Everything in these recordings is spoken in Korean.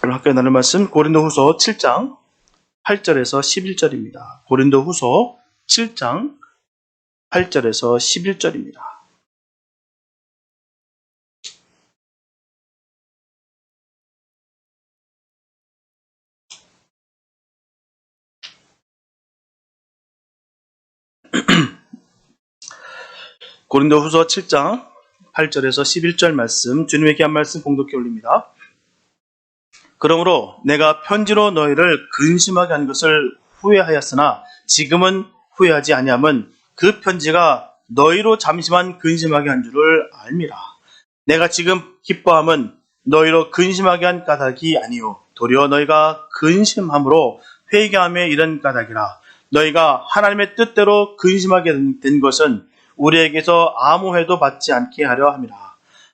오늘 학교에 나눌 말씀 고린도후서 7장 8절에서 11절입니다. 고린도후서 7장 8절에서 11절입니다. 고린도후서 7장 8절에서 11절 말씀, 주님에게 한 말씀 공독해 올립니다. 그러므로 내가 편지로 너희를 근심하게 한 것을 후회하였으나 지금은 후회하지 아니함은 그 편지가 너희로 잠시만 근심하게 한 줄을 알미라. 내가 지금 기뻐함은 너희로 근심하게 한 까닭이 아니요 도리어 너희가 근심함으로 회개함에 이른 까닭이라. 너희가 하나님의 뜻대로 근심하게 된 것은 우리에게서 아무 해도 받지 않게 하려 함이라.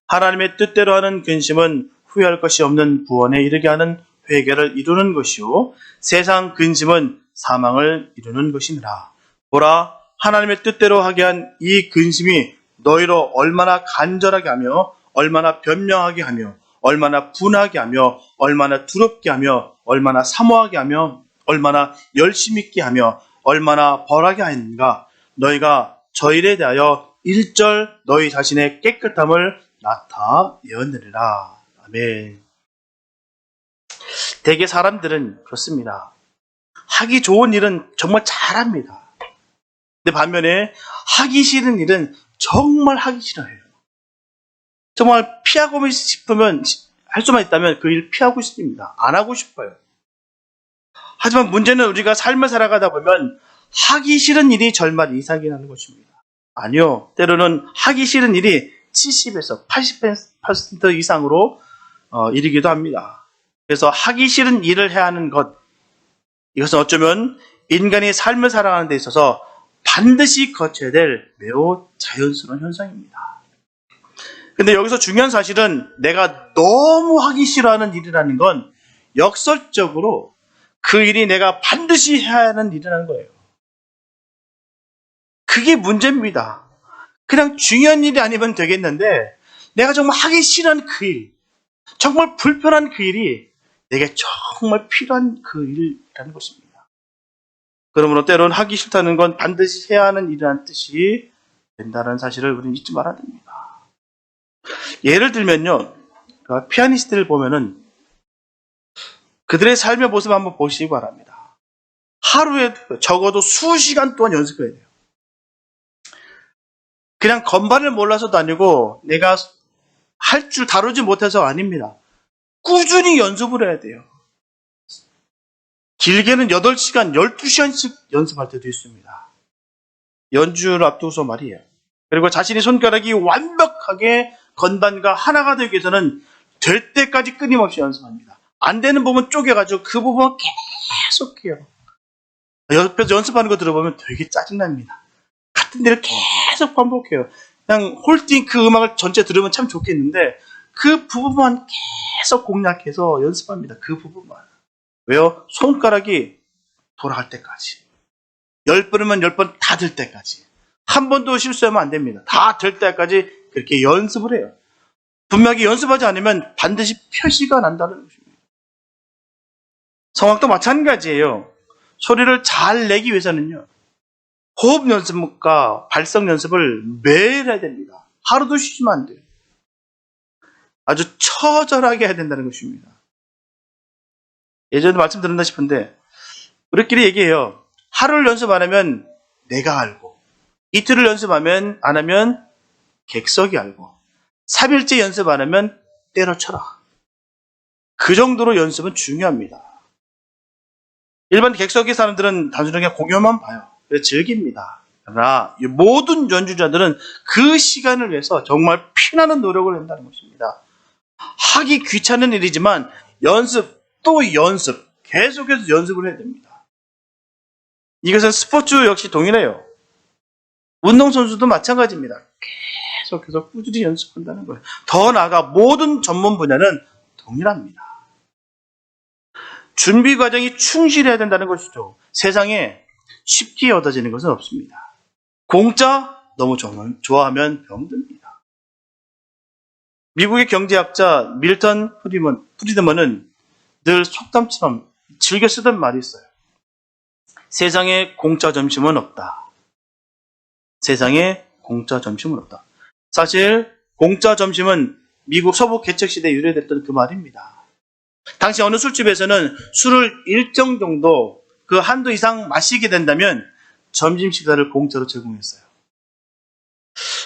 하나님의 뜻대로 하는 근심은 후회할 것이 없는 구원에 이르게 하는 회개를 이루는 것이요 세상 근심은 사망을 이루는 것이니라. 보라, 하나님의 뜻대로 하게 한 이 근심이 너희로 얼마나 간절하게 하며 얼마나 변명하게 하며 얼마나 분하게 하며 얼마나 두렵게 하며 얼마나 사모하게 하며 얼마나 열심 있게 하며 얼마나 벌하게 하였는가. 너희가 저 일에 대하여 1절 너희 자신의 깨끗함을 나타내었느니라. 아멘. 대개 사람들은 그렇습니다. 하기 좋은 일은 정말 잘합니다. 근데 반면에 하기 싫은 일은 정말 하기 싫어해요. 정말 피하고 싶으면, 할 수만 있다면 그 일 피하고 싶습니다. 안 하고 싶어요. 하지만 문제는 우리가 삶을 살아가다 보면 하기 싫은 일이 절반 이상이 나는 것입니다. 아니요. 때로는 하기 싫은 일이 70에서 80% 이상으로 이르기도 합니다. 그래서 하기 싫은 일을 해야 하는 것, 이것은 어쩌면 인간이 삶을 살아가는 데 있어서 반드시 거쳐야 될 매우 자연스러운 현상입니다. 근데 여기서 중요한 사실은 내가 너무 하기 싫어하는 일이라는 건 역설적으로 그 일이 내가 반드시 해야 하는 일이라는 거예요. 그게 문제입니다. 그냥 중요한 일이 아니면 되겠는데 내가 정말 하기 싫은 그 일, 정말 불편한 그 일이 내게 정말 필요한 그 일이라는 것입니다. 그러므로 때로는 하기 싫다는 건 반드시 해야 하는 일이라는 뜻이 된다는 사실을 우리는 잊지 말아야 됩니다. 예를 들면요, 피아니스트를 보면은 그들의 삶의 모습을 한번 보시기 바랍니다. 하루에 적어도 수시간 동안 연습해야 돼요. 그냥 건반을 몰라서도 아니고 내가 할 줄 다루지 못해서 아닙니다. 꾸준히 연습을 해야 돼요. 길게는 8시간, 12시간씩 연습할 때도 있습니다. 연주를 앞두고서 말이에요. 그리고 자신의 손가락이 완벽하게 건반과 하나가 되기 위해서는 될 때까지 끊임없이 연습합니다. 안 되는 부분 쪼개가지고 그 부분을 계속 해요. 옆에서 연습하는 거 들어보면 되게 짜증납니다. 같은 데를 계속 반복해요. 그냥 홀딩 그 음악을 전체 들으면 참 좋겠는데 그 부분만 계속 공략해서 연습합니다. 그 부분만. 왜요? 손가락이 돌아갈 때까지. 10번이면 10번 다 될 때까지. 한 번도 실수하면 안 됩니다. 다 될 때까지 그렇게 연습을 해요. 분명히 연습하지 않으면 반드시 표시가 난다는 것입니다. 성악도 마찬가지예요. 소리를 잘 내기 위해서는요, 호흡 연습과 발성 연습을 매일 해야 됩니다. 하루도 쉬시면 안 돼요. 아주 처절하게 해야 된다는 것입니다. 예전에 말씀 드렸나 싶은데 우리끼리 얘기해요. 하루를 연습 안 하면 내가 알고, 이틀을 연습 안 하면 객석이 알고, 3일째 연습 안 하면 때려쳐라. 그 정도로 연습은 중요합니다. 일반 객석의 사람들은 단순하게 공연만 봐요. 그래서 즐깁니다. 그러나 모든 연주자들은 그 시간을 위해서 정말 피나는 노력을 한다는 것입니다. 하기 귀찮은 일이지만 연습 또 연습, 계속해서 연습을 해야 됩니다. 이것은 스포츠 역시 동일해요. 운동선수도 마찬가지입니다. 계속해서 꾸준히 연습한다는 거예요. 더 나아가 모든 전문 분야는 동일합니다. 준비 과정이 충실해야 된다는 것이죠. 세상에 쉽게 얻어지는 것은 없습니다. 공짜 너무 좋아하면 병듭니다. 미국의 경제학자 밀턴 프리드먼은 늘 속담처럼 즐겨 쓰던 말이 있어요. 세상에 공짜 점심은 없다. 세상에 공짜 점심은 없다. 사실 공짜 점심은 미국 서부 개척 시대에 유래됐던 그 말입니다. 당시 어느 술집에서는 술을 일정 정도 그 한도 이상 마시게 된다면 점심 식사를 공짜로 제공했어요.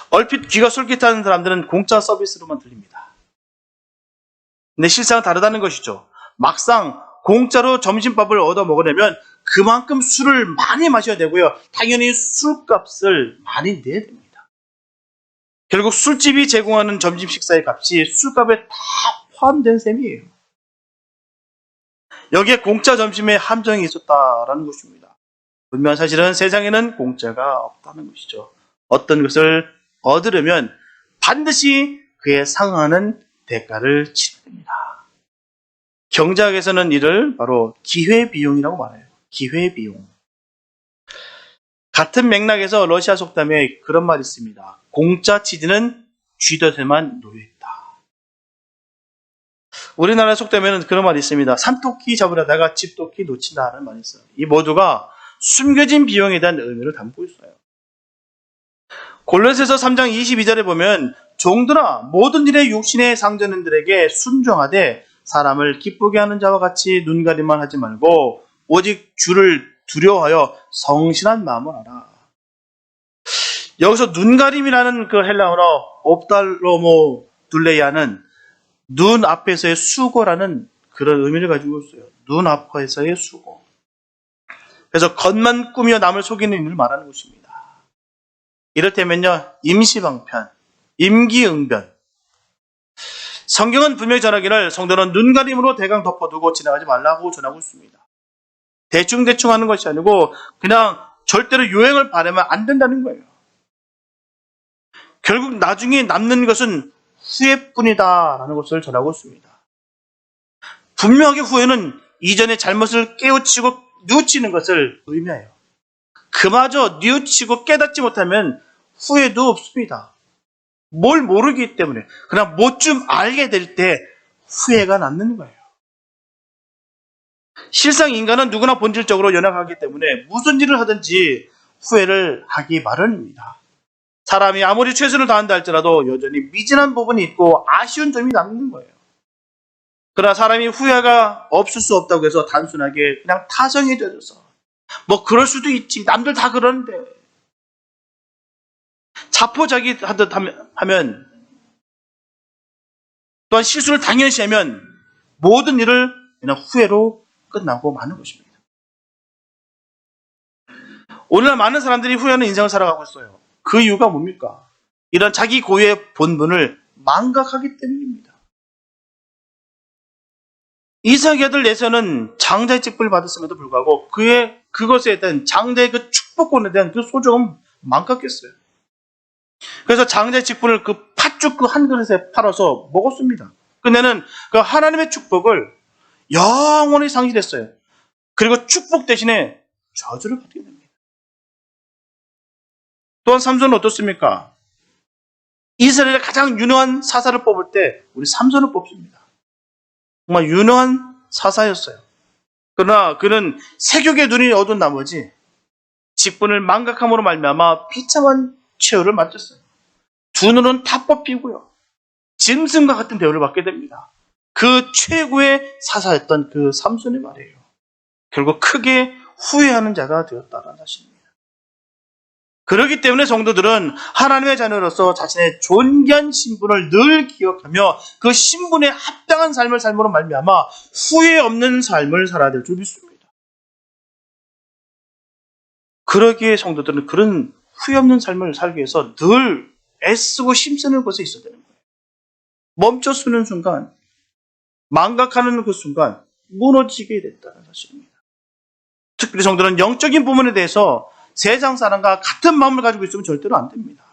얼핏 귀가 솔깃한 사람들은 공짜 서비스로만 들립니다. 근데 실상은 다르다는 것이죠. 막상 공짜로 점심밥을 얻어 먹으려면 그만큼 술을 많이 마셔야 되고요. 당연히 술값을 많이 내야 됩니다. 결국 술집이 제공하는 점심 식사의 값이 술값에 다 포함된 셈이에요. 여기에 공짜 점심에 함정이 있었다라는 것입니다. 분명한 사실은 세상에는 공짜가 없다는 것이죠. 어떤 것을 얻으려면 반드시 그에 상응하는 대가를 치러야 됩니다. 경제학에서는 이를 바로 기회비용이라고 말해요. 기회비용. 같은 맥락에서 러시아 속담에 그런 말이 있습니다. 공짜 치즈는 쥐덫에만 놓여있다. 우리나라 속담에는 그런 말이 있습니다. 산토끼 잡으려다가 집토끼 놓친다는 말이 있어요. 이 모두가 숨겨진 비용에 대한 의미를 담고 있어요. 골로새서 3장 22절에 보면 종들아 모든 일에 육신의 상전인들에게 순종하되 사람을 기쁘게 하는 자와 같이 눈가림만 하지 말고 오직 주를 두려워하여 성실한 마음을 하라. 여기서 눈가림이라는 그 헬라어로 옵달로모 둘레이아는 눈 앞에서의 수고라는 그런 의미를 가지고 있어요. 눈 앞에서의 수고. 그래서 겉만 꾸며 남을 속이는 일을 말하는 것입니다. 이를테면요, 임시방편, 임기응변. 성경은 분명히 전하기를 성도는 눈가림으로 대강 덮어두고 지나가지 말라고 전하고 있습니다. 대충대충 하는 것이 아니고 그냥 절대로 유행을 바라면 안 된다는 거예요. 결국 나중에 남는 것은 후회뿐이다라는 것을 전하고 있습니다. 분명하게 후회는 이전의 잘못을 깨우치고 뉘우치는 것을 의미해요. 그마저 뉘우치고 깨닫지 못하면 후회도 없습니다. 뭘 모르기 때문에 그냥 뭐 좀 알게 될 때 후회가 남는 거예요. 실상 인간은 누구나 본질적으로 연약하기 때문에 무슨 일을 하든지 후회를 하기 마련입니다. 사람이 아무리 최선을 다한다 할지라도 여전히 미진한 부분이 있고 아쉬운 점이 남는 거예요. 그러나 사람이 후회가 없을 수 없다고 해서 단순하게 그냥 타성에 젖어서 뭐 그럴 수도 있지, 남들 다 그러는데 자포자기 하듯 하면 또한 실수를 당연시하면 모든 일을 그냥 후회로 끝나고 마는 것입니다. 오늘날 많은 사람들이 후회하는 인생을 살아가고 있어요. 그 이유가 뭡니까? 이런 자기 고유의 본분을 망각하기 때문입니다. 이삭의 아들 에사는 장자의 직분을 받았음에도 불구하고 그것에 대한 장자의 그 축복권에 대한 그 소중함을 망각했어요. 그래서 장자의 직분을 그 팥죽 그 한 그릇에 팔아서 먹었습니다. 그녀는 그 하나님의 축복을 영원히 상실했어요. 그리고 축복 대신에 저주를 받게 됩니다. 또한 삼손은 어떻습니까? 이스라엘의 가장 유능한 사사를 뽑을 때 우리 삼손을 뽑습니다. 정말 유능한 사사였어요. 그러나 그는 세격의 눈이 어두운 나머지 직분을 망각함으로 말미암아 비참한 최후를 맞았어요. 두 눈은 다 뽑히고요. 짐승과 같은 대우를 받게 됩니다. 그 최고의 사사였던 그 삼손의 말이에요. 결국 크게 후회하는 자가 되었다는 사실입니다. 그렇기 때문에 성도들은 하나님의 자녀로서 자신의 존귀한 신분을 늘 기억하며 그 신분에 합당한 삶을 삶으로 말미암아 후회 없는 삶을 살아야 될 줄 믿습니다. 그러기에 성도들은 그런 후회 없는 삶을 살기 위해서 늘 애쓰고 힘쓰는 곳에 있어야 되는 거예요. 멈춰서는 순간, 망각하는 그 순간 무너지게 됐다는 사실입니다. 특별히 성도는 영적인 부분에 대해서 세상 사람과 같은 마음을 가지고 있으면 절대로 안 됩니다.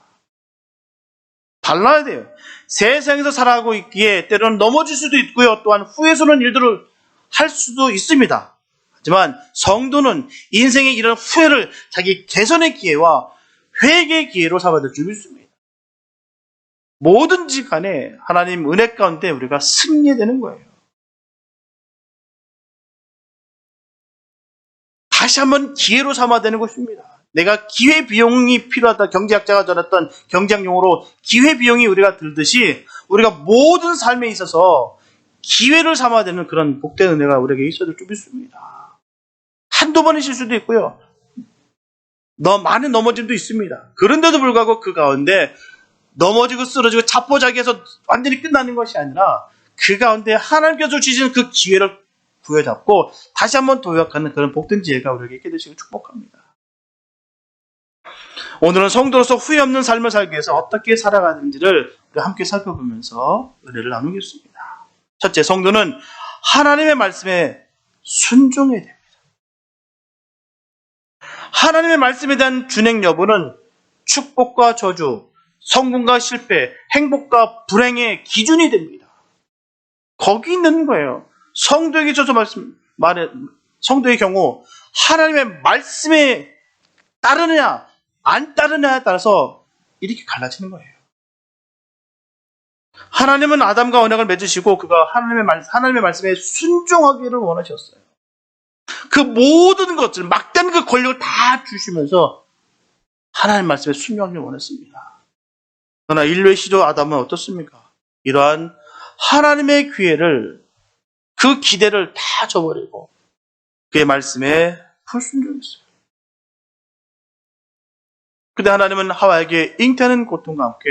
달라야 돼요. 세상에서 살아가고 있기에 때로는 넘어질 수도 있고요. 또한 후회스러운 일들을 할 수도 있습니다. 하지만 성도는 인생의 이런 후회를 자기 개선의 기회와 회개의 기회로 삼아야 될 줄 믿습니다. 뭐든지 간에 하나님 은혜 가운데 우리가 승리되는 거예요. 다시 한번 기회로 삼아야 되는 것입니다. 내가 기회비용이 필요하다. 경제학자가 전했던 경제학 용어로 기회비용이 우리가 들듯이 우리가 모든 삶에 있어서 기회를 삼아야 되는 그런 복된 은혜가 우리에게 있어야 될 줄 믿습니다. 한두 번이실 수도 있고요. 많은 넘어짐도 있습니다. 그런데도 불구하고 그 가운데 넘어지고 쓰러지고 자포자기해서 완전히 끝나는 것이 아니라 그 가운데 하나님께서 주시는 그 기회를 부여잡고 다시 한번 도약하는 그런 복된 지혜가 우리에게 있게 되시길 축복합니다. 오늘은 성도로서 후회 없는 삶을 살기 위해서 어떻게 살아가는지를 우리 함께 살펴보면서 은혜를 나누겠습니다. 첫째, 성도는 하나님의 말씀에 순종해야 됩니다. 하나님의 말씀에 대한 준행 여부는 축복과 저주, 성공과 실패, 행복과 불행의 기준이 됩니다. 거기 있는 거예요. 성도에게 있어서 성도의 경우 하나님의 말씀에 따르느냐 안 따르느냐에 따라서 이렇게 갈라지는 거예요. 하나님은 아담과 언약을 맺으시고 그가 하나님의 말씀에 순종하기를 원하셨어요. 그 모든 것들, 막대한 그 권력을 다 주시면서 하나님 말씀에 순종하기를 원했습니다. 그러나 인류의 시조 아담은 어떻습니까? 이러한 하나님의 기회를, 그 기대를 다 저버리고 그의 말씀에 불순종했어요. 그때 하나님은 하와에게 잉태하는 고통과 함께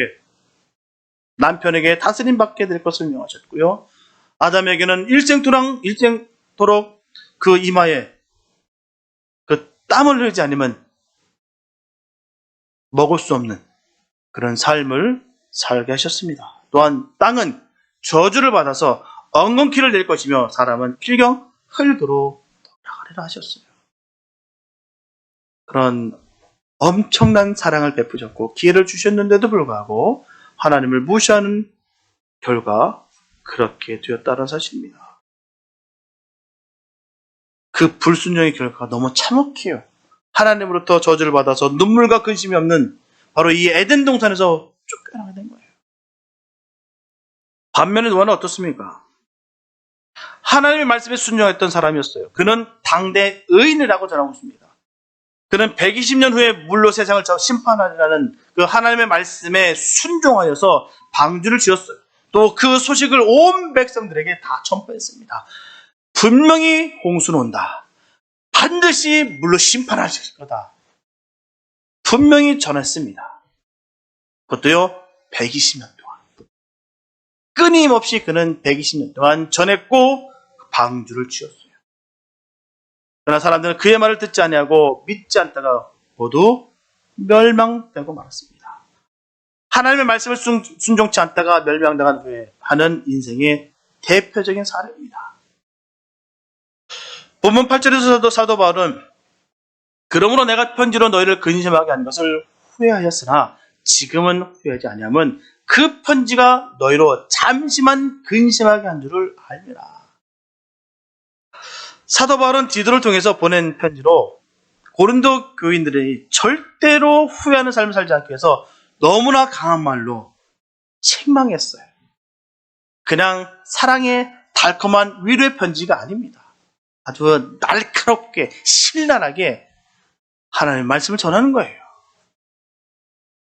남편에게 다스림 받게 될 것을 명하셨고요. 아담에게는 일생토록 그 이마에 그 땀을 흘리지 않으면 먹을 수 없는 그런 삶을 살게 하셨습니다. 또한 땅은 저주를 받아서 엉겅퀴를 낼 것이며 사람은 필경 흘도록 돌아가리라 하셨어요. 그런 엄청난 사랑을 베푸셨고 기회를 주셨는데도 불구하고 하나님을 무시하는 결과 그렇게 되었다는 사실입니다. 그 불순종의 결과가 너무 참혹해요. 하나님으로부터 저주를 받아서 눈물과 근심이 없는 바로 이 에덴 동산에서 쫓겨나게 된 거예요. 반면에 노아는 어떻습니까? 하나님의 말씀에 순종했던 사람이었어요. 그는 당대 의인이라고 전하고 있습니다. 그는 120년 후에 물로 세상을 심판하리라는 그 하나님의 말씀에 순종하여서 방주를 지었어요. 또 그 소식을 온 백성들에게 다 전파했습니다. 분명히 홍수는 온다. 반드시 물로 심판하실 거다. 분명히 전했습니다. 그것도요, 120년 동안. 끊임없이 그는 120년 동안 전했고 방주를 지었어요. 그러나 사람들은 그의 말을 듣지 아니하고 믿지 않다가 모두 멸망되고 말았습니다. 하나님의 말씀을 순종치 않다가 멸망당한 후에 하는 인생의 대표적인 사례입니다. 본문 8절에서도 사도 바울은 그러므로 내가 편지로 너희를 근심하게 한 것을 후회하였으나 지금은 후회하지 아니하면 그 편지가 너희로 잠시만 근심하게 한 줄을 알미라. 사도 바울은 디도를 통해서 보낸 편지로 고린도 교인들이 절대로 후회하는 삶을 살지 않기 위해서 너무나 강한 말로 책망했어요. 그냥 사랑의 달콤한 위로의 편지가 아닙니다. 아주 날카롭게 신랄하게 하나님의 말씀을 전하는 거예요.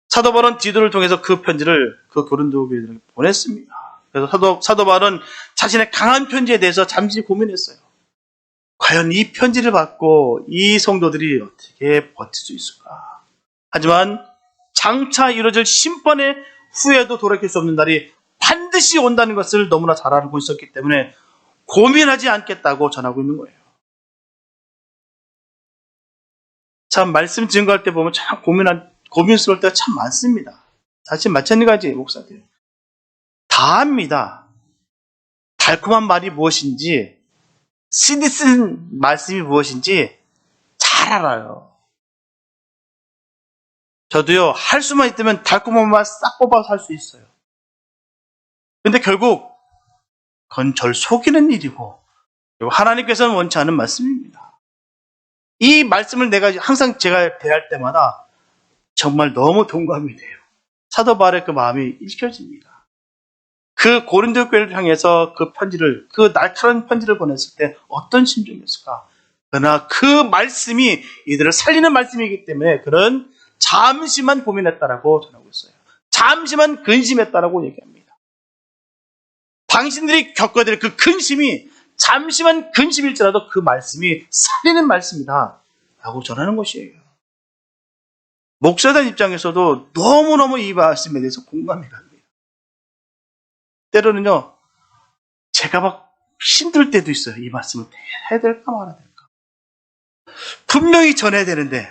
사도 바울은 디도를 통해서 그 편지를 그 고린도 교인들에게 보냈습니다. 그래서 사도 바울은 자신의 강한 편지에 대해서 잠시 고민했어요. 과연 이 편지를 받고 이 성도들이 어떻게 버틸 수 있을까? 하지만 장차 이루어질 심판의 후에도 돌이킬 수 없는 날이 반드시 온다는 것을 너무나 잘 알고 있었기 때문에 고민하지 않겠다고 전하고 있는 거예요. 참 말씀 증거할 때 보면 참 고민스러울 때가 참 많습니다. 사실 마찬가지 목사들 다 압니다. 달콤한 말이 무엇인지 신이 쓴 말씀이 무엇인지 잘 알아요. 저도요, 할 수만 있다면 달콤한 말 싹 뽑아서 할 수 있어요. 근데 결국 그건 절 속이는 일이고 그리고 하나님께서는 원치 않은 말씀입니다. 이 말씀을 항상 제가 대할 때마다 정말 너무 동감이 돼요. 사도 바울의 그 마음이 읽혀집니다. 그 고린도 교회를 향해서 그 날카로운 편지를 보냈을 때 어떤 심정이었을까? 그러나 그 말씀이 이들을 살리는 말씀이기 때문에 그는 잠시만 고민했다라고 전하고 있어요. 잠시만 근심했다라고 얘기합니다. 당신들이 겪어야 될 그 근심이 잠시만 근심일지라도 그 말씀이 살리는 말씀이다 라고 전하는 것이에요. 목사단 입장에서도 너무너무 이 말씀에 대해서 공감이 갑니다. 때로는요, 제가 막 힘들 때도 있어요. 이 말씀을 해야 될까 말아야 될까. 분명히 전해야 되는데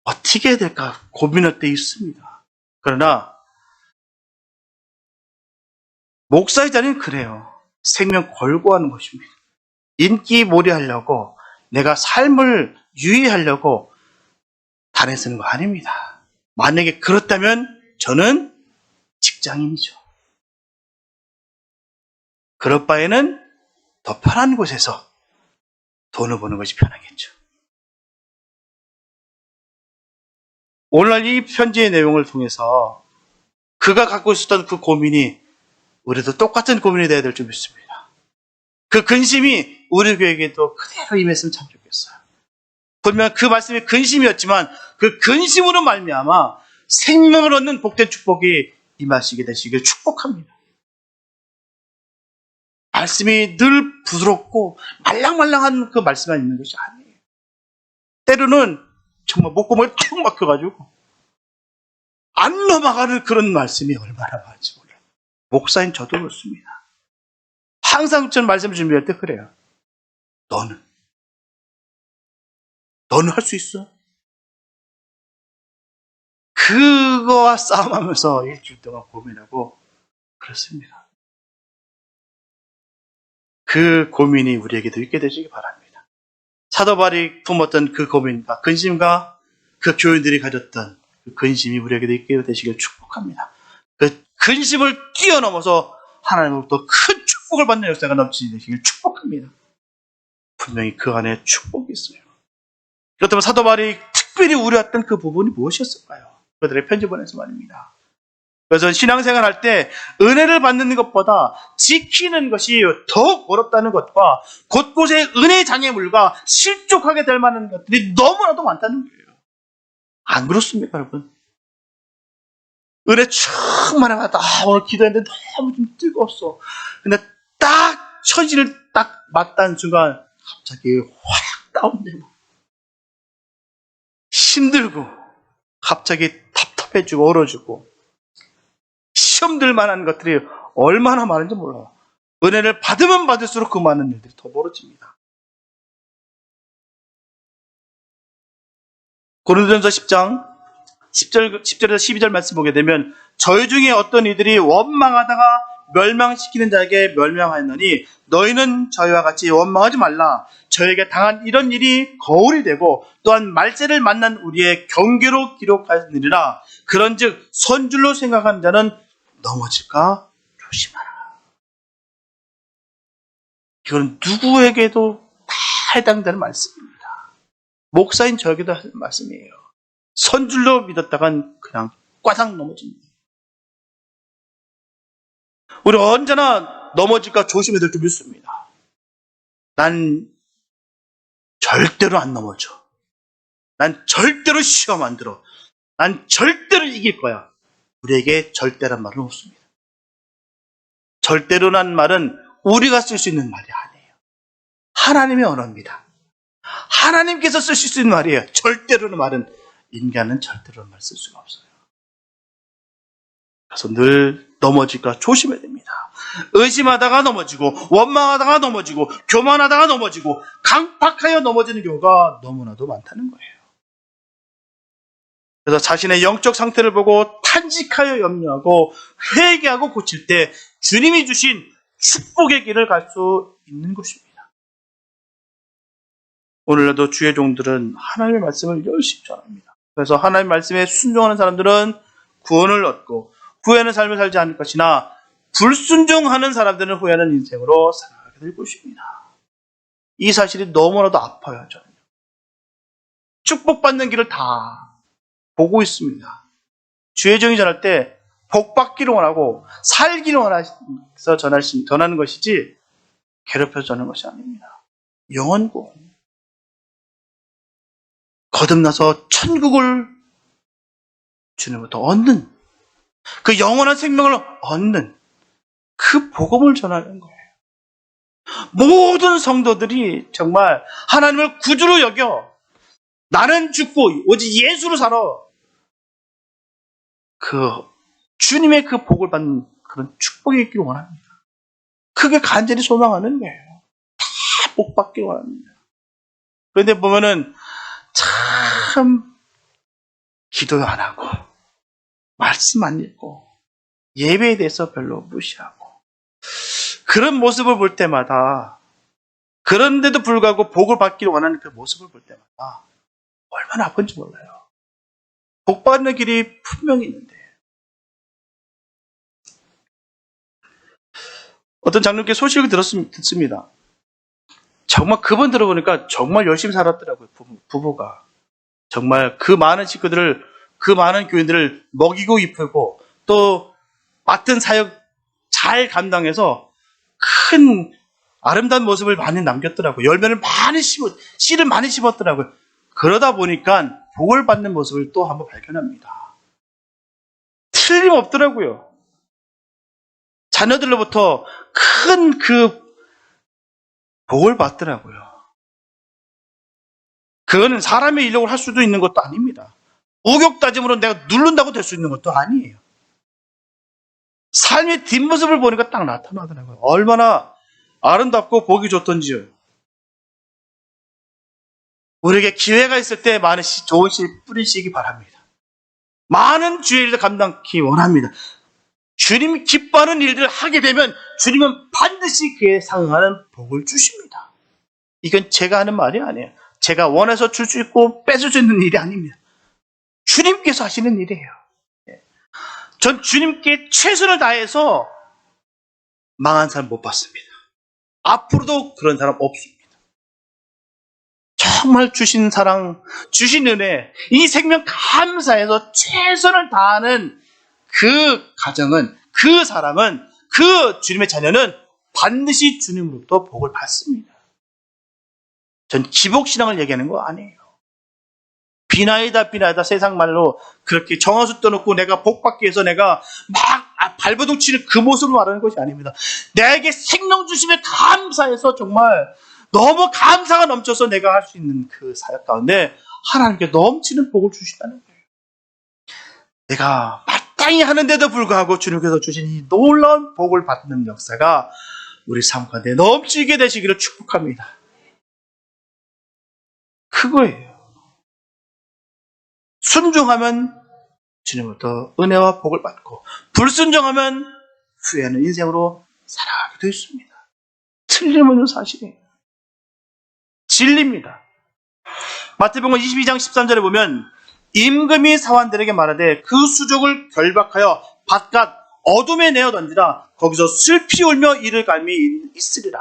어떻게 해야 될까 고민할 때 있습니다. 그러나 목사의 자리는 그래요. 생명 걸고 하는 것입니다. 인기몰이 하려고 내가 삶을 유의하려고 단에 쓰는 거 아닙니다. 만약에 그렇다면 저는 직장인이죠. 그럴 바에는 더 편한 곳에서 돈을 버는 것이 편하겠죠. 오늘날 이 편지의 내용을 통해서 그가 갖고 있었던 그 고민이 우리도 똑같은 고민이 되어야 될 줄 믿습니다. 그 근심이 우리 교회에게도 그대로 임했으면 참 좋겠어요. 분명 그 말씀이 근심이었지만 그 근심으로 말미암아 생명을 얻는 복된 축복이 임하시게 되시길 축복합니다. 말씀이 늘 부드럽고 말랑말랑한 그 말씀만 있는 것이 아니에요. 때로는 정말 목구멍이 툭 막혀가지고 안 넘어가는 그런 말씀이 얼마나 많은지 몰라요. 목사인 저도 그렇습니다. 항상 저는 말씀 준비할 때 그래요. 너는 할 수 있어? 그거와 싸움하면서 일주일 동안 고민하고 그렇습니다. 그 고민이 우리에게도 있게 되시기 바랍니다. 사도 바울이 품었던 그 고민과 근심과 그 교인들이 가졌던 그 근심이 우리에게도 있게 되시길 축복합니다. 그 근심을 뛰어넘어서 하나님으로부터 큰 축복을 받는 역사가 넘치게 되시길 축복합니다. 분명히 그 안에 축복이 있어요. 그렇다면 사도 바울이 특별히 우려했던 그 부분이 무엇이었을까요? 그들의 편지본에서 말입니다. 그래서 신앙생활 할 때 은혜를 받는 것보다 지키는 것이 더욱 어렵다는 것과 곳곳에 은혜 장애물과 실족하게 될 만한 것들이 너무나도 많다는 거예요. 안 그렇습니까, 여러분? 은혜 충만하다. 오늘 기도했는데 너무 좀 뜨거웠어. 근데 딱 처지를 딱 맞다는 순간 갑자기 확 다운되고 힘들고 갑자기 답답해지고 얼어지고 시험들 만한 것들이 얼마나 많은지 몰라요. 은혜를 받으면 받을수록 그 많은 일들이 더 벌어집니다. 고린도전서 10장 10절에서 12절 말씀 보게 되면 저희 중에 어떤 이들이 원망하다가 멸망시키는 자에게 멸망하였느니 너희는 저희와 같이 원망하지 말라. 저에게 당한 이런 일이 거울이 되고 또한 말세를 만난 우리의 경계로 기록하였느니라. 그런즉 선줄로 생각하는 자는 넘어질까 조심하라. 이건 누구에게도 다 해당되는 말씀입니다. 목사인 저에게도 하는 말씀이에요. 선줄로 믿었다간 그냥 꽈당 넘어집니다. 우리 언제나 넘어질까 조심해야 될 줄 믿습니다. 난 절대로 안 넘어져. 난 절대로 시험 안 들어. 난 절대로 이길 거야. 우리에게 절대란 말은 없습니다. 절대로란 말은 우리가 쓸 수 있는 말이 아니에요. 하나님의 언어입니다. 하나님께서 쓰실 수 있는 말이에요. 절대로는 말은 인간은 절대로는 말 쓸 수가 없어요. 그래서 늘 넘어질까 조심해야 됩니다. 의심하다가 넘어지고 원망하다가 넘어지고 교만하다가 넘어지고 강팍하여 넘어지는 경우가 너무나도 많다는 거예요. 그래서 자신의 영적 상태를 보고 탄식하여 염려하고 회개하고 고칠 때 주님이 주신 축복의 길을 갈 수 있는 것입니다. 오늘날도 주의 종들은 하나님의 말씀을 열심히 전합니다. 그래서 하나님의 말씀에 순종하는 사람들은 구원을 얻고 후회하는 삶을 살지 않을 것이나 불순종하는 사람들은 후회하는 인생으로 살아가게 될 것입니다. 이 사실이 너무나도 아파요. 저는 축복받는 길을 다 보고 있습니다. 주의 종이 전할 때 복받기를 원하고 살기를 원해서 전하는 것이지 괴롭혀서 전하는 것이 아닙니다. 영원 구원, 거듭나서 천국을 주님부터 얻는, 그 영원한 생명을 얻는 그 복음을 전하는 거예요. 모든 성도들이 정말 하나님을 구주로 여겨 나는 죽고 오직 예수로 살아 그 주님의 그 복을 받는 그런 축복이 있기를 원합니다. 그게 간절히 소망하는 거예요. 다 복 받기를 원합니다. 그런데 보면은 참 기도도 안 하고 말씀 안 읽고 예배에 대해서 별로 무시하고 그런 모습을 볼 때마다, 그런데도 불구하고 복을 받기를 원하는 그 모습을 볼 때마다 얼마나 아픈지 몰라요. 복 받는 길이 분명히 있는데. 어떤 장로님께 소식을 듣습니다. 정말 그분 들어보니까 정말 열심히 살았더라고요. 부부가. 정말 그 많은 식구들을, 그 많은 교인들을 먹이고 입히고 또 맡은 사역 잘 감당해서 큰 아름다운 모습을 많이 남겼더라고요. 열매를 많이 씨를 많이 심었더라고요. 그러다 보니까 복을 받는 모습을 또 한번 발견합니다. 틀림없더라고요. 자녀들로부터 큰 그 복을 받더라고요. 그거는 사람의 인력으로 할 수도 있는 것도 아닙니다. 우격다짐으로 내가 누른다고 될 수 있는 것도 아니에요. 삶의 뒷모습을 보니까 딱 나타나더라고요. 얼마나 아름답고 보기 좋던지요. 우리에게 기회가 있을 때 많은 좋은 씨 뿌리시기 바랍니다. 많은 주의 일을 감당하기 원합니다. 주님이 기뻐하는 일들을 하게 되면 주님은 반드시 그에 상응하는 복을 주십니다. 이건 제가 하는 말이 아니에요. 제가 원해서 줄 수 있고 뺏을 수 있는 일이 아닙니다. 주님께서 하시는 일이에요. 전 주님께 최선을 다해서 망한 사람 못 봤습니다. 앞으로도 그런 사람 없습니다. 정말 주신 사랑, 주신 은혜, 이 생명 감사해서 최선을 다하는 그 가정은, 그 사람은, 그 주님의 자녀는 반드시 주님으로부터 복을 받습니다. 전 기복신앙을 얘기하는 거 아니에요. 비나이다 세상 말로 그렇게 정화수 떠놓고 내가 복받기 위해서 내가 막 발버둥 치는 그 모습을 말하는 것이 아닙니다. 내게 생명 주심에 감사해서 정말 너무 감사가 넘쳐서 내가 할 수 있는 그 사역 가운데 하나님께 넘치는 복을 주신다는 거예요. 내가 마땅히 하는데도 불구하고 주님께서 주신 이 놀라운 복을 받는 역사가 우리 삶 가운데 넘치게 되시기를 축복합니다. 그거예요. 순종하면 주님부터 은혜와 복을 받고, 불순종하면 후회하는 인생으로 살아가게 되어 있습니다. 틀림없는 사실이에요. 진리입니다. 마태복음 22장 13절에 보면 임금이 사환들에게 말하되 그 수족을 결박하여 바깥 어둠에 내어 던지라. 거기서 슬피 울며 이를 갈미 있으리라.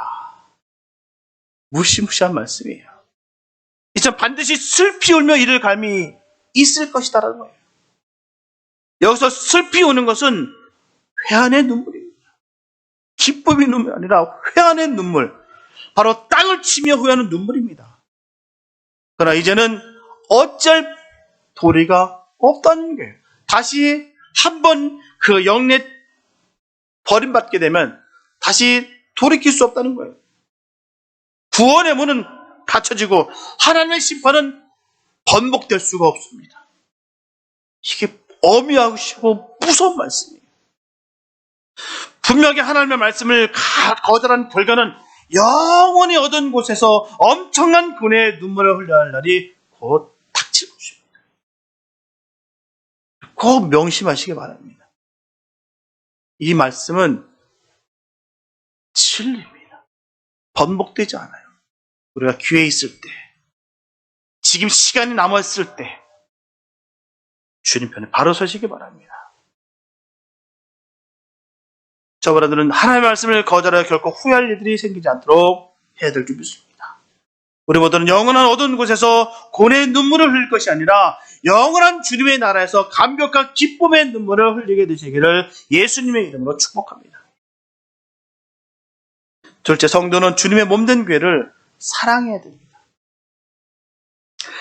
무시무시한 말씀이에요. 이처럼 반드시 슬피 울며 이를 갈미 있을 것이다라는 거예요. 여기서 슬피 우는 것은 회한의 눈물입니다. 기쁨의 눈물이 아니라 회한의 눈물. 바로 땅을 치며 후회하는 눈물입니다. 그러나 이제는 어쩔 도리가 없다는 거예요. 다시 한번 그 영내 버림받게 되면 다시 돌이킬 수 없다는 거예요. 구원의 문은 닫혀지고 하나님의 심판은 번복될 수가 없습니다. 이게 엄미하고 무서운 말씀이에요. 분명히 하나님의 말씀을 거절한 결과는 영원히 얻은 곳에서 엄청난 군의 눈물을 흘려야 할 날이 곧 닥칠 것입니다. 꼭 명심하시기 바랍니다. 이 말씀은 진리입니다. 번복되지 않아요. 우리가 기회 있을 때, 지금 시간이 남았을 때 주님 편에 바로 서시기 바랍니다. 저분들은 하나님의 말씀을 거절하여 결코 후회할 일들이 생기지 않도록 해야 될 줄 믿습니다. 우리 모두는 영원한 어두운 곳에서 고뇌의 눈물을 흘릴 것이 아니라 영원한 주님의 나라에서 감격한 기쁨의 눈물을 흘리게 되시기를 예수님의 이름으로 축복합니다. 둘째, 성도는 주님의 몸된 교회를 사랑해야 됩니다.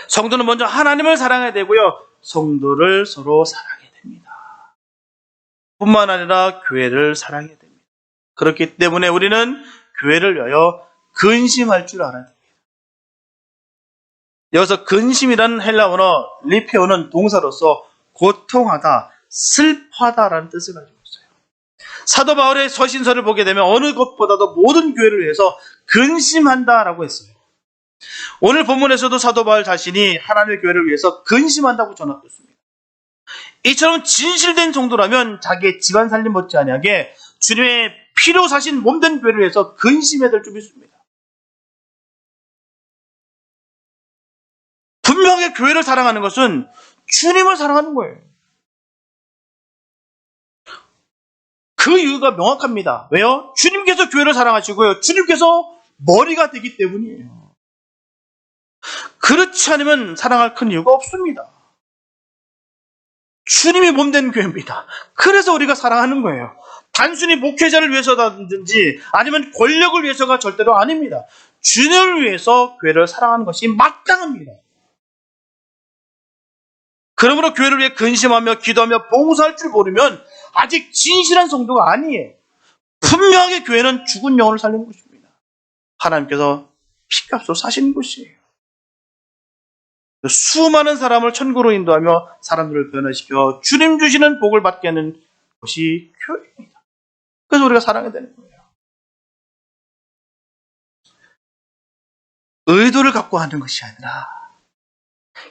성도는 먼저 하나님을 사랑해야 되고요. 성도를 서로 사랑해야 됩니다. 뿐만 아니라 교회를 사랑해야 됩니다. 그렇기 때문에 우리는 교회를 위하여 근심할 줄 알아야 됩니다. 여기서 근심이라는 헬라어는 리페오는 동사로서 고통하다, 슬퍼하다라는 뜻을 가지고 있어요. 사도 바울의 서신서를 보게 되면 어느 것보다도 모든 교회를 위해서 근심한다라고 했어요. 오늘 본문에서도 사도 바울 자신이 하나님의 교회를 위해서 근심한다고 전하였습니다. 이처럼 진실된 정도라면 자기의 집안 살림 못지않게 주님의 피로 사신 몸된 교회를 위해서 근심해야 될 줄 믿습니다. 분명히 교회를 사랑하는 것은 주님을 사랑하는 거예요. 그 이유가 명확합니다. 왜요? 주님께서 교회를 사랑하시고요. 주님께서 머리가 되기 때문이에요. 그렇지 않으면 사랑할 큰 이유가 없습니다. 주님이 몸된 교회입니다. 그래서 우리가 사랑하는 거예요. 단순히 목회자를 위해서라든지 아니면 권력을 위해서가 절대로 아닙니다. 주님을 위해서 교회를 사랑하는 것이 마땅합니다. 그러므로 교회를 위해 근심하며 기도하며 봉사할 줄 모르면 아직 진실한 성도가 아니에요. 분명하게 교회는 죽은 영혼을 살리는 것입니다. 하나님께서 피값으로 사시는 것이에요. 수많은 사람을 천국으로 인도하며 사람들을 변화시켜 주님 주시는 복을 받게 하는 것이 교회입니다. 그래서 우리가 사랑해야 되는 거예요. 의도를 갖고 하는 것이 아니라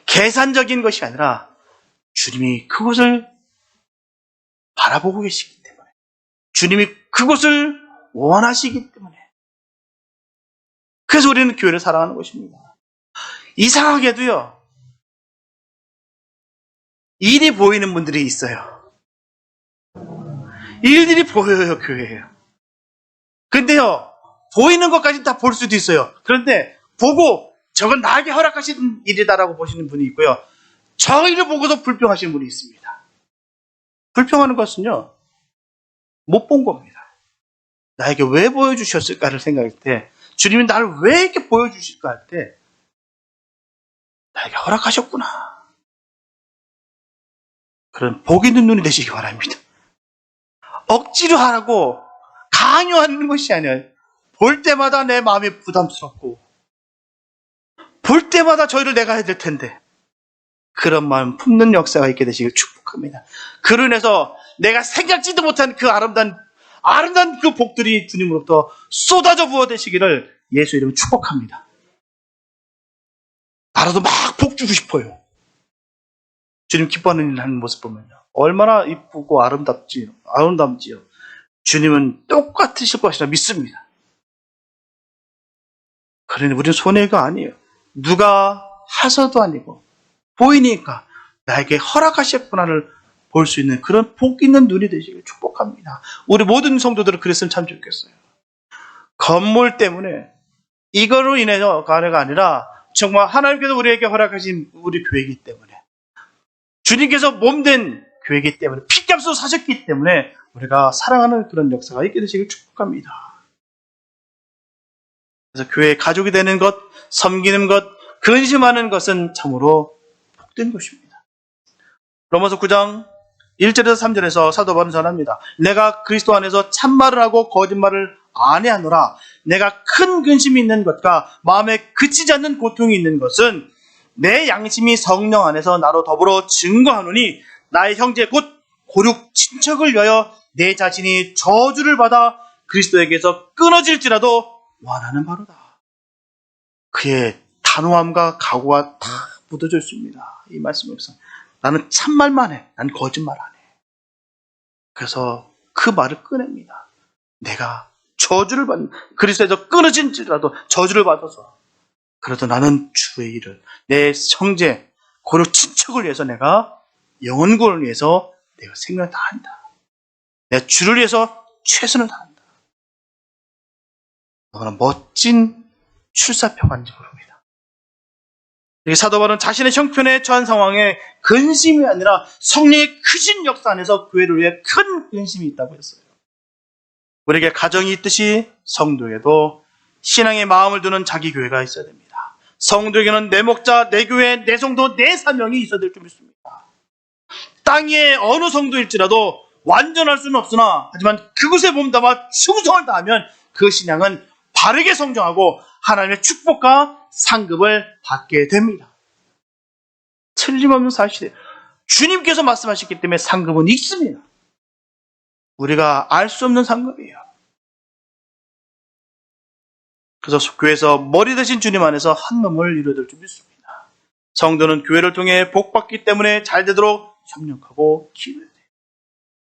계산적인 것이 아니라 주님이 그것을 바라보고 계시기 때문에 주님이 그것을 원하시기 때문에 그래서 우리는 교회를 사랑하는 것입니다. 이상하게도요. 일이 보이는 분들이 있어요. 일들이 보여요, 교회에. 근데요, 보이는 것까지 다 볼 수도 있어요. 그런데 보고 저건 나에게 허락하신 일이다라고 보시는 분이 있고요. 저 일을 보고도 불평하시는 분이 있습니다. 불평하는 것은요, 못 본 겁니다. 나에게 왜 보여주셨을까를 생각할 때, 주님이 나를 왜 이렇게 보여주실까 할 때, 나에게 허락하셨구나. 그런 복 있는 눈이 되시기 바랍니다. 억지로 하라고 강요하는 것이 아니라 볼 때마다 내 마음이 부담스럽고 볼 때마다 저희를 내가 해야 될 텐데 그런 마음 품는 역사가 있게 되시길 축복합니다. 그로 인해서 내가 생각지도 못한 그 아름다운 그 복들이 주님으로부터 쏟아져 부어되시기를 예수 이름으로 축복합니다. 나라도 막 복 주고 싶어요. 주님 기뻐하는 일 하는 모습 보면요. 얼마나 이쁘고 아름답지요. 주님은 똑같으실 것이라 믿습니다. 그러니 우리는 손해가 아니에요. 누가 하서도 아니고 보이니까 나에게 허락하셨구나를 볼 수 있는 그런 복 있는 눈이 되시길 축복합니다. 우리 모든 성도들은 그랬으면 참 좋겠어요. 건물 때문에 이거로 인해서 가래가 아니라 정말 하나님께서 우리에게 허락하신 우리 교회이기 때문에 주님께서 몸된 교회이기 때문에 피값으로 사셨기 때문에 우리가 사랑하는 그런 역사가 있게 되시길 축복합니다. 그래서 교회의 가족이 되는 것, 섬기는 것, 근심하는 것은 참으로 복된 것입니다. 로마서 9장 1절에서 3절에서 사도 바울은 전합니다. 내가 그리스도 안에서 참말을 하고 거짓말을 아니하노라. 내가 큰 근심이 있는 것과 마음에 그치지 않는 고통이 있는 것은 내 양심이 성령 안에서 나로 더불어 증거하노니 나의 형제 곧 고륙 친척을 위하여 내 자신이 저주를 받아 그리스도에게서 끊어질지라도 원하는 바로다. 그의 단호함과 각오가 다 묻어져 있습니다. 이 말씀에서 나는 참말만 해. 난 거짓말 안 해. 그래서 그 말을 꺼냅니다. 내가 저주를 받는 그리스도에서 끊어진지라도 저주를 받아서 그래도 나는 주의 일을 내 형제 고려 친척을 위해서 내가 영혼구원을 위해서 내가 생명을 다한다. 내가 주를 위해서 최선을 다한다. 너무나 멋진 출사표관인지 모릅니다. 사도 바울은 자신의 형편에 처한 상황에 근심이 아니라 성령의 크신 역사 안에서 교회를 위해 큰 근심이 있다고 했어요. 우리에게 가정이 있듯이 성도에게도 신앙의 마음을 두는 자기 교회가 있어야 됩니다. 성도에게는 내 목자, 내 교회, 내 성도, 내 사명이 있어야 될 줄 믿습니다. 땅 위에 어느 성도일지라도 완전할 수는 없으나 하지만 그곳에 몸담아 충성을 다하면 그 신앙은 바르게 성장하고 하나님의 축복과 상급을 받게 됩니다. 틀림없는 사실이에요. 주님께서 말씀하셨기 때문에 상급은 있습니다. 우리가 알 수 없는 상급이에요. 그래서 교회에서 머리 대신 주님 안에서 한 몸을 이루어질 줄 믿습니다. 성도는 교회를 통해 복받기 때문에 잘 되도록 협력하고 기도해야 돼요.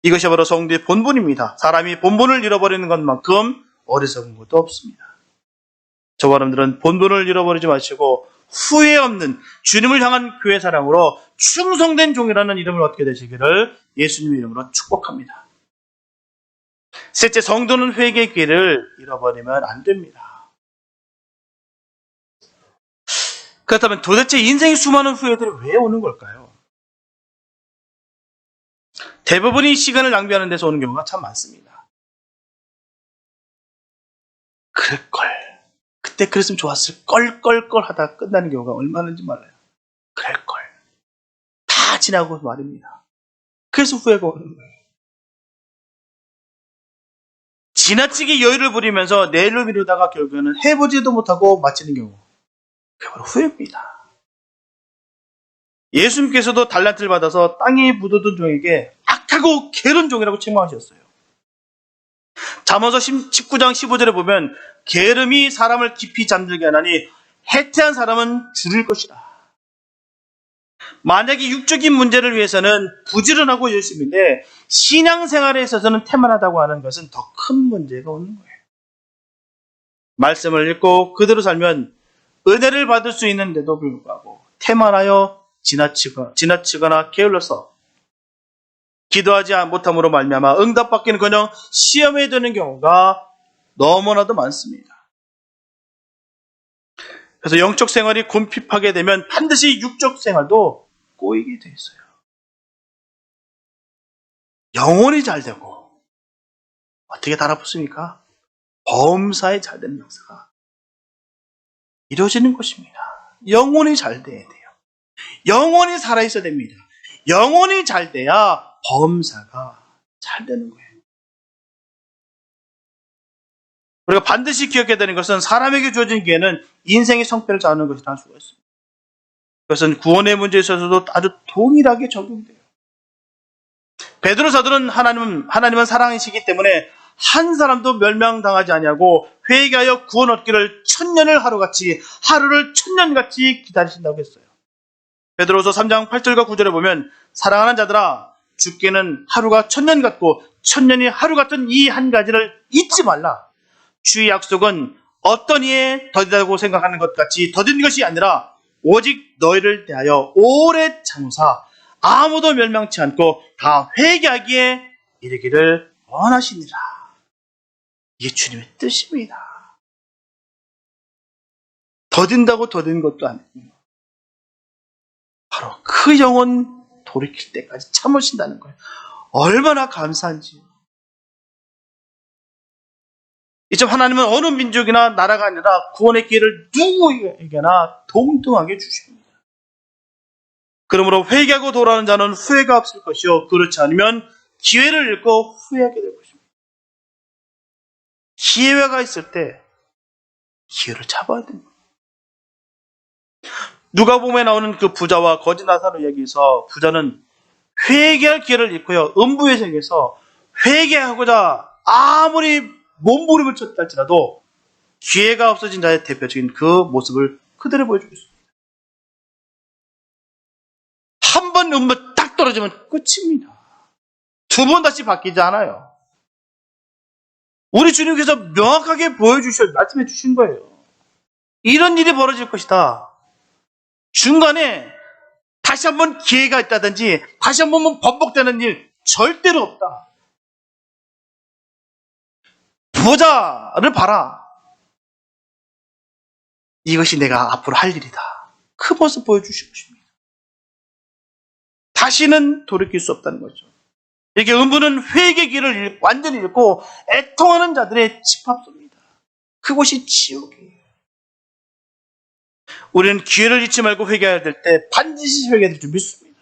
이것이 바로 성도의 본분입니다. 사람이 본분을 잃어버리는 것만큼 어리석은 것도 없습니다. 저와 여러분들은 본분을 잃어버리지 마시고 후회 없는 주님을 향한 교회 사랑으로 충성된 종이라는 이름을 얻게 되시기를 예수님의 이름으로 축복합니다. 셋째, 성도는 회개의 기회를 잃어버리면 안 됩니다. 그렇다면 도대체 인생의 수많은 후회들이 왜 오는 걸까요? 대부분이 시간을 낭비하는 데서 오는 경우가 참 많습니다. 그럴걸. 그때 그랬으면 좋았을 껄껄껄 하다 끝나는 경우가 얼마나인지 몰라요. 그럴걸. 다 지나고 말입니다. 그래서 후회가 오는 거예요. 지나치게 여유를 부리면서 내일을 미루다가 결국에는 해보지도 못하고 마치는 경우. 그게 바로 후회입니다. 예수님께서도 달란트를 받아서 땅에 묻어둔 종에게 악하고 게으른 종이라고 책망하셨어요. 잠언서 19장 15절에 보면 게으름이 사람을 깊이 잠들게 하나니 해태한 사람은 줄일 것이다. 만약에 육적인 문제를 위해서는 부지런하고 열심인데 신앙생활에 있어서는 태만하다고 하는 것은 더 큰 문제가 오는 거예요. 말씀을 읽고 그대로 살면 은혜를 받을 수 있는데도 불구하고 태만하여 지나치거나 게을러서 기도하지 못함으로 말미암아 응답받기는커녕 시험에 드는 경우가 너무나도 많습니다. 그래서 영적 생활이 곰핍하게 되면 반드시 육적 생활도 꼬이게 돼 있어요. 영혼이 잘 되고 어떻게 달아붙습니까? 범사에 잘 되는 역사가 이루어지는 것입니다. 영혼이 잘 돼야 돼요. 영혼이 살아있어야 됩니다. 영혼이 잘 돼야 범사가 잘 되는 거예요. 우리가 반드시 기억해야 되는 것은 사람에게 주어진 기회는 인생의 성패를 좌우하는 것이라는 수가 있습니다. 그것은 구원의 문제에 있어서도 아주 동일하게 적용돼요. 베드로 사도는 하나님은 사랑이시기 때문에 한 사람도 멸망당하지 아니하고 회개하여 구원 얻기를 천년을 하루를 천년같이 기다리신다고 했어요. 베드로서 3장 8절과 9절에 보면 사랑하는 자들아 죽게는 하루가 천년 같고 천년이 하루 같은 이 한 가지를 잊지 말라. 주의 약속은 어떤 이에 더디다고 생각하는 것 같이 더딘 것이 아니라 오직 너희를 대하여 오래 참으사 아무도 멸망치 않고 다 회개하기에 이르기를 원하시니라. 이게 주님의 뜻입니다. 더딘다고 더딘 것도 아니고 바로 그 영혼 돌이킬 때까지 참으신다는 거예요. 얼마나 감사한지. 이점 하나님은 어느 민족이나 나라가 아니라 구원의 기회를 누구에게나 동등하게 주십니다. 그러므로 회개하고 돌아오는 자는 후회가 없을 것이요 그렇지 않으면 기회를 잃고 후회하게 될 것입니다. 기회가 있을 때 기회를 잡아야 됩니다. 누가복음에 나오는 그 부자와 거지 나사로 얘기에서 부자는 회개할 기회를 잃고요. 음부의 세계에서 회개하고자 아무리 몸부림을 쳤다 할지라도 기회가 없어진 자의 대표적인 그 모습을 그대로 보여주고 있습니다. 한 번 음부 딱 떨어지면 끝입니다. 두 번 다시 바뀌지 않아요. 우리 주님께서 명확하게 말씀해 주신 거예요. 이런 일이 벌어질 것이다. 중간에 다시 한번 기회가 있다든지 다시 한번 번복되는 일 절대로 없다. 부자를 봐라. 이것이 내가 앞으로 할 일이다. 그 모습 보여주시고 싶습니다. 다시는 돌이킬 수 없다는 거죠. 이렇게 음부는 회개 길을 완전히 잃고 애통하는 자들의 집합소입니다. 그곳이 지옥이에요. 우리는 기회를 잊지 말고 회개해야 될 때 반드시 회개될 줄 믿습니다.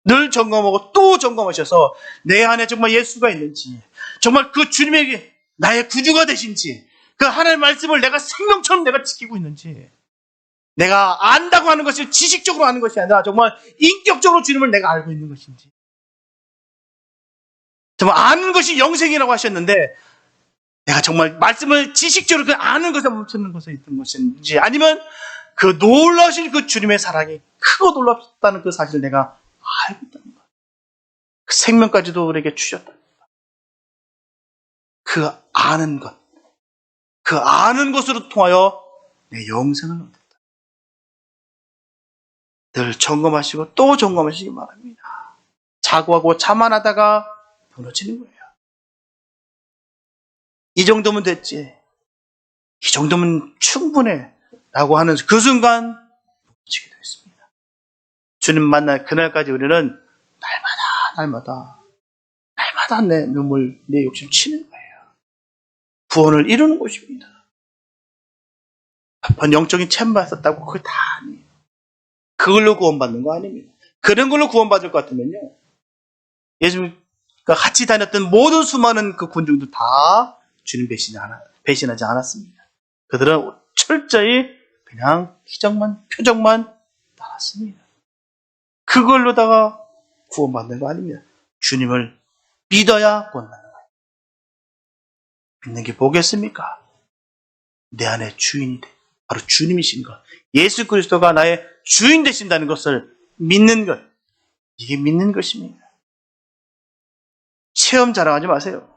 늘 점검하고 또 점검하셔서 내 안에 정말 예수가 있는지, 정말 그 주님에게 나의 구주가 되신지, 그 하나님의 말씀을 내가 생명처럼 내가 지키고 있는지, 내가 안다고 하는 것이 지식적으로 아는 것이 아니라 정말 인격적으로 주님을 내가 알고 있는 것인지, 정말 아는 것이 영생이라고 하셨는데 내가 정말 말씀을 지식적으로 그 아는 것에 멈추는 것에 있던 것인지, 아니면 그 놀라우신 그 주님의 사랑이 크고 놀랍다는 그 사실을 내가 알고 있다는 것. 그 생명까지도 우리에게 주셨다. 그 아는 것, 그 아는 것으로 통하여 내 영생을 얻었다. 늘 점검하시고 또 점검하시기 바랍니다. 자고하고 자만하다가 무너지는 거예요. 이 정도면 됐지, 이 정도면 충분해 라고 하는 그 순간 무너지게 되었습니다. 주님 만날 그날까지 우리는 날마다 내 눈물, 내 욕심 치는 거예요. 구원을 이루는 것입니다. 몇 번 영적인 체험받았다고 그게 다 아니에요. 그걸로 구원받는 거 아닙니다. 그런 걸로 구원받을 것 같으면요, 예수님과 같이 다녔던 모든 수많은 그 군중들 다 주님 배신하지 않았습니다. 그들은 철저히 그냥 표정만 나왔습니다. 그걸로다가 구원받는 거 아닙니다. 주님을 믿어야 구원받는 거예요. 믿는 게 뭐겠습니까? 내 안에 주인이 돼. 바로 주님이신 것. 예수 그리스도가 나의 주인 되신다는 것을 믿는 것. 이게 믿는 것입니다. 체험 자랑하지 마세요.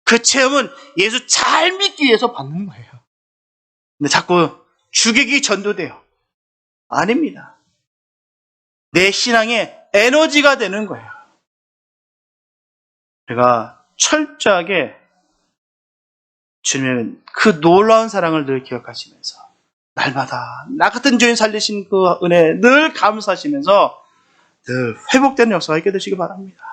그 체험은 예수 잘 믿기 위해서 받는 거예요. 근데 자꾸 주객이 전도돼요. 아닙니다. 내 신앙의 에너지가 되는 거예요. 제가 철저하게 주님의 그 놀라운 사랑을 늘 기억하시면서 날마다 나 같은 죄인 살리신 그 은혜에 늘 감사하시면서 늘 회복되는 역사가 있게 되시기 바랍니다.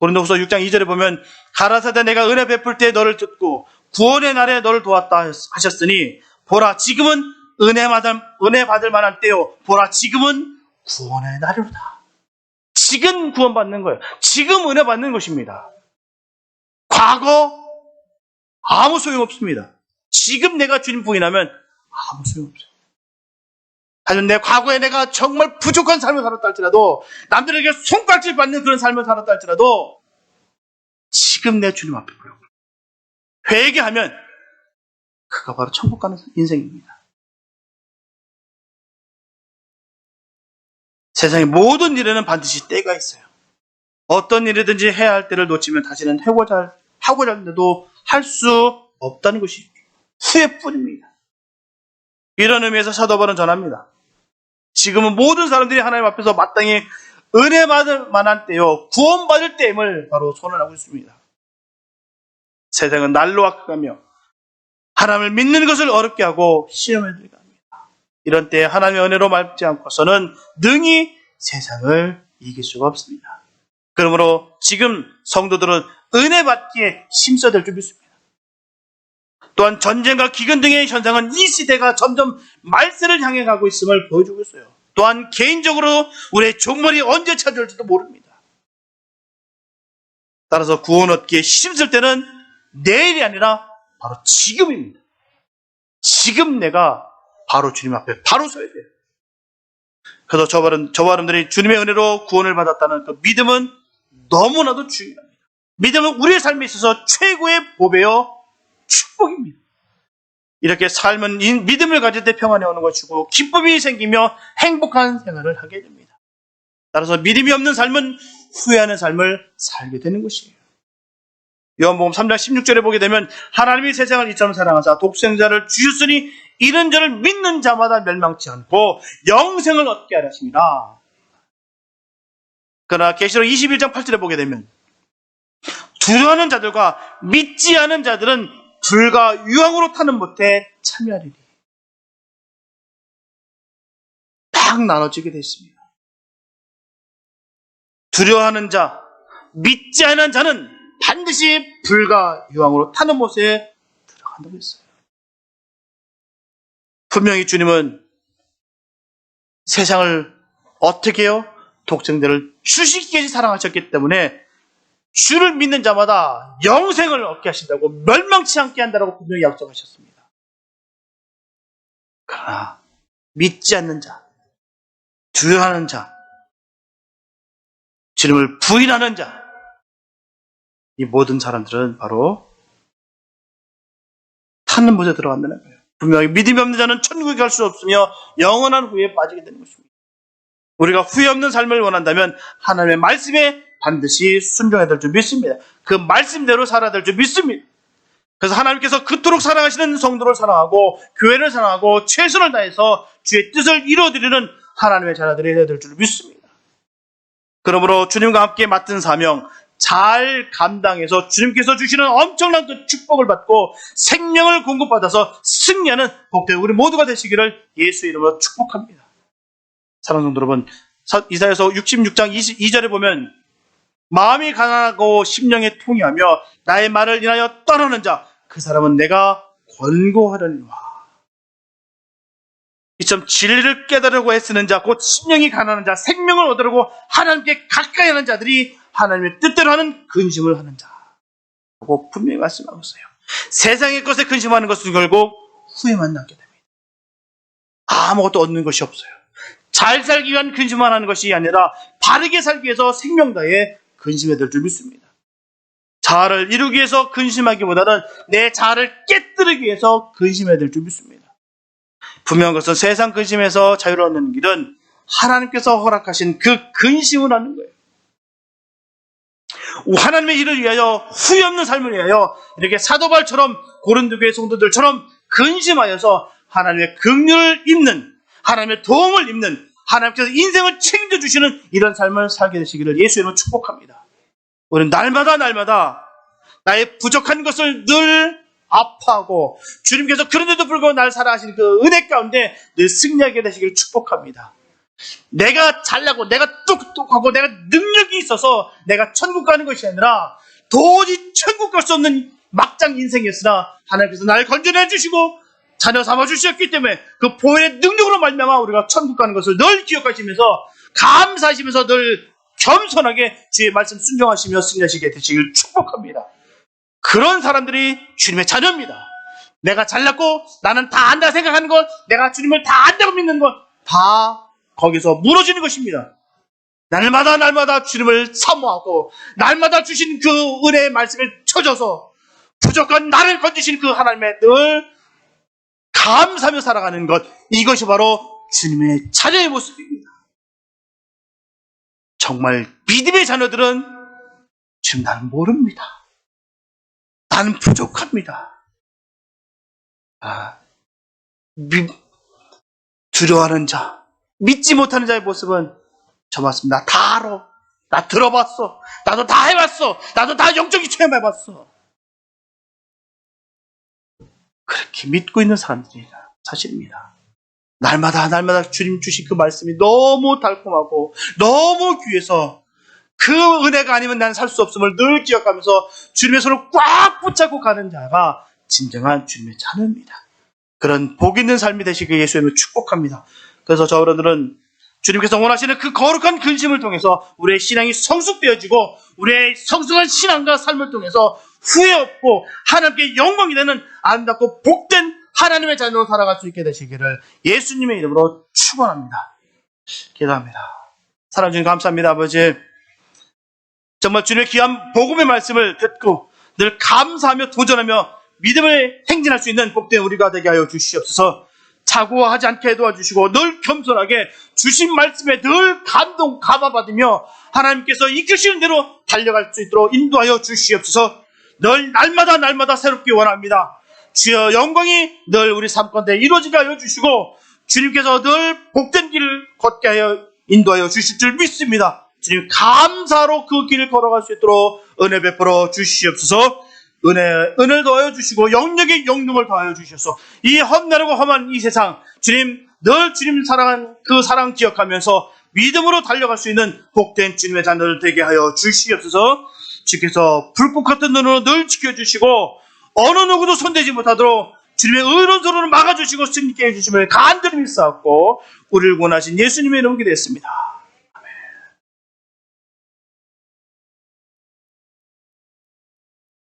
고린도후서 6장 2절에 보면 가라사대 내가 은혜 베풀 때 너를 듣고 구원의 날에 너를 도왔다 하셨으니 보라 지금은 은혜 받을 만한 때요, 보라 지금은 구원의 날이로다. 지금 구원받는 거예요. 지금 은혜 받는 것입니다. 과거 아무 소용없습니다. 지금 내가 주님 부인하면 아무 소용없어요. 하지만 내 과거에 내가 정말 부족한 삶을 살았다 할지라도, 남들에게 손가락질 받는 그런 삶을 살았다 할지라도 지금 내 주님 앞에 보여 회개하면 그가 바로 천국 가는 인생입니다. 세상의 모든 일에는 반드시 때가 있어요. 어떤 일이든지 해야 할 때를 놓치면 다시는 하고자 하는데도 할 수 없다는 것이 후회뿐입니다. 이런 의미에서 사도 바울은 전합니다. 지금은 모든 사람들이 하나님 앞에서 마땅히 은혜 받을 만한 때요, 구원받을 때임을 바로 선언하고 있습니다. 세상은 날로 악해가며 하나님을 믿는 것을 어렵게 하고 시험에 들게 합니다. 이런 때에 하나님의 은혜로 밟지 않고서는 능히 세상을 이길 수가 없습니다. 그러므로 지금 성도들은 은혜 받기에 힘써야 줄 믿습니다. 또한 전쟁과 기근 등의 현상은 이 시대가 점점 말세를 향해 가고 있음을 보여주고 있어요. 또한 개인적으로 우리의 종말이 언제 찾아올지도 모릅니다. 따라서 구원 얻기에 힘쓸 때는 내일이 아니라 바로 지금입니다. 지금 내가 바로 주님 앞에 바로 서야 돼요. 그래서 저와 여러분들이 주님의 은혜로 구원을 받았다는 그 믿음은 너무나도 중요합니다. 믿음은 우리의 삶에 있어서 최고의 보배요 축복입니다. 이렇게 삶은 믿음을 가질 때 평안이 오는 것이고 기쁨이 생기며 행복한 생활을 하게 됩니다. 따라서 믿음이 없는 삶은 후회하는 삶을 살게 되는 것이에요. 요한복음 3장 16절에 보게 되면 하나님이 세상을 이처럼 사랑하사 독생자를 주셨으니 이런 자를 믿는 자마다 멸망치 않고 영생을 얻게 하려 하십니다. 그러나 계시록 21장 8절에 보게 되면 두려워하는 자들과 믿지 않은 자들은 불과 유황으로 타는 못에 참여하리니 딱 나눠지게 됐습니다. 두려워하는 자, 믿지 않은 자는 반드시 반드시 불과 유황으로 타는 못에 들어간다고 했어요. 분명히 주님은 세상을 어떻게 해요? 독생자를 주시기까지 사랑하셨기 때문에 주를 믿는 자마다 영생을 얻게 하신다고, 멸망치 않게 한다고 분명히 약속하셨습니다. 그러나 믿지 않는 자, 두려워하는 자, 주님을 부인하는 자, 이 모든 사람들은 바로 타는 못에 들어간다는 거예요. 분명히 믿음이 없는 자는 천국에 갈 수 없으며 영원한 후회에 빠지게 되는 것입니다. 우리가 후회 없는 삶을 원한다면 하나님의 말씀에 반드시 순종해야 될 줄 믿습니다. 그 말씀대로 살아야 될 줄 믿습니다. 그래서 하나님께서 그토록 사랑하시는 성도를 사랑하고 교회를 사랑하고 최선을 다해서 주의 뜻을 이루어드리는 하나님의 자녀들이 되어야 될 줄 믿습니다. 그러므로 주님과 함께 맡은 사명 잘 감당해서 주님께서 주시는 엄청난 그 축복을 받고 생명을 공급받아서 승리하는 복된 우리 모두가 되시기를 예수 이름으로 축복합니다. 사랑하는 성도 여러분, 이사야서 66장 22절에 보면 마음이 가난하고 심령이 통회하며 나의 말을 인하여 떠나는 자, 그 사람은 내가 권고하려니와. 이처럼 진리를 깨달으려고 애쓰는 자, 곧 심령이 가난한 자, 생명을 얻으려고 하나님께 가까이 하는 자들이 하나님의 뜻대로 하는 근심을 하는 자라고 분명히 말씀하고 있어요. 세상의 것에 근심하는 것은 결국 후회만 남게 됩니다. 아무것도 얻는 것이 없어요. 잘 살기 위한 근심만 하는 것이 아니라 바르게 살기 위해서 생명 다해 근심해야 될 줄 믿습니다. 자아를 이루기 위해서 근심하기보다는 내 자아를 깨뜨리기 위해서 근심해야 될 줄 믿습니다. 분명한 것은 세상 근심에서 자유를 얻는 길은 하나님께서 허락하신 그 근심을 하는 거예요. 하나님의 일을 위하여, 후회 없는 삶을 위하여 이렇게 사도 바울처럼 고린도 교회 성도들처럼 근심하여서 하나님의 긍휼을 입는, 하나님의 도움을 입는, 하나님께서 인생을 책임져 주시는 이런 삶을 살게 되시기를 예수 이름으로 축복합니다. 우리는 날마다 나의 부족한 것을 늘 아파하고 주님께서 그런데도 불구하고 날 사랑하시는 그 은혜 가운데 늘 승리하게 되시기를 축복합니다. 내가 잘나고 내가 똑똑하고 내가 능력이 있어서 내가 천국 가는 것이 아니라 도저히 천국 갈 수 없는 막장 인생이었으나 하나님께서 나를 건져내 주시고 자녀 삼아 주셨기 때문에 그 보혈의 능력으로 말미암아 우리가 천국 가는 것을 늘 기억하시면서 감사하시면서 늘 겸손하게 주의 말씀 순종하시며 승리하시게 되시길 축복합니다. 그런 사람들이 주님의 자녀입니다. 내가 잘났고 나는 다 안다 생각하는 것, 내가 주님을 다 안다고 믿는 것, 다 거기서 무너지는 것입니다. 날마다 주님을 사모하고 날마다 주신 그 은혜의 말씀을 쳐줘서 부족한 나를 건지신 그 하나님의 늘 감사하며 살아가는 것, 이것이 바로 주님의 자녀의 모습입니다. 정말 믿음의 자녀들은 지금 나는 모릅니다. 나는 부족합니다. 두려워하는 자, 믿지 못하는 자의 모습은 저 맞습니다. 다 알아. 나 들어봤어. 나도 다 해봤어. 나도 다 영적인 체험해봤어. 그렇게 믿고 있는 사람들이 사실입니다. 날마다 주님 주신 그 말씀이 너무 달콤하고 너무 귀해서 그 은혜가 아니면 난 살 수 없음을 늘 기억하면서 주님의 손을 꽉 붙잡고 가는 자가 진정한 주님의 자녀입니다. 그런 복 있는 삶이 되시길 예수님을 축복합니다. 그래서 저들은 주님께서 원하시는 그 거룩한 근심을 통해서 우리의 신앙이 성숙되어지고 우리의 성숙한 신앙과 삶을 통해서 후회 없고 하나님께 영광이 되는 아름답고 복된 하나님의 자녀로 살아갈 수 있게 되시기를 예수님의 이름으로 축원합니다. 기도합니다. 사랑하는 주님 감사합니다. 아버지, 정말 주님의 귀한 복음의 말씀을 듣고 늘 감사하며 도전하며 믿음을 행진할 수 있는 복된 우리가 되게 하여 주시옵소서. 자고하지 않게 도와주시고 늘 겸손하게 주신 말씀에 늘 감화받으며 하나님께서 이끄시는 대로 달려갈 수 있도록 인도하여 주시옵소서. 늘 날마다 새롭게 원합니다. 주여 영광이 늘 우리 삶 가운데 이루어지게 하여 주시고 주님께서 늘 복된 길을 걷게 하여 인도하여 주실 줄 믿습니다. 주님 감사로 그 길을 걸어갈 수 있도록 은혜 베풀어 주시옵소서. 은혜를 더하여 주시고 영역의 영능을 더하여 주셔서 이 험난하고 험한 이 세상 주님 늘 주님 사랑한 그 사랑 기억하면서 믿음으로 달려갈 수 있는 복된 주님의 자녀들 되게 하여 주시옵소서. 주께서 불꽃 같은 눈으로 늘 지켜주시고 어느 누구도 손대지 못하도록 주님의 의로운 손으로 막아주시고 승리케 해주심을 간절히 믿사옵고 우리를 구원하신 예수님의 이름으로 기도했습니다.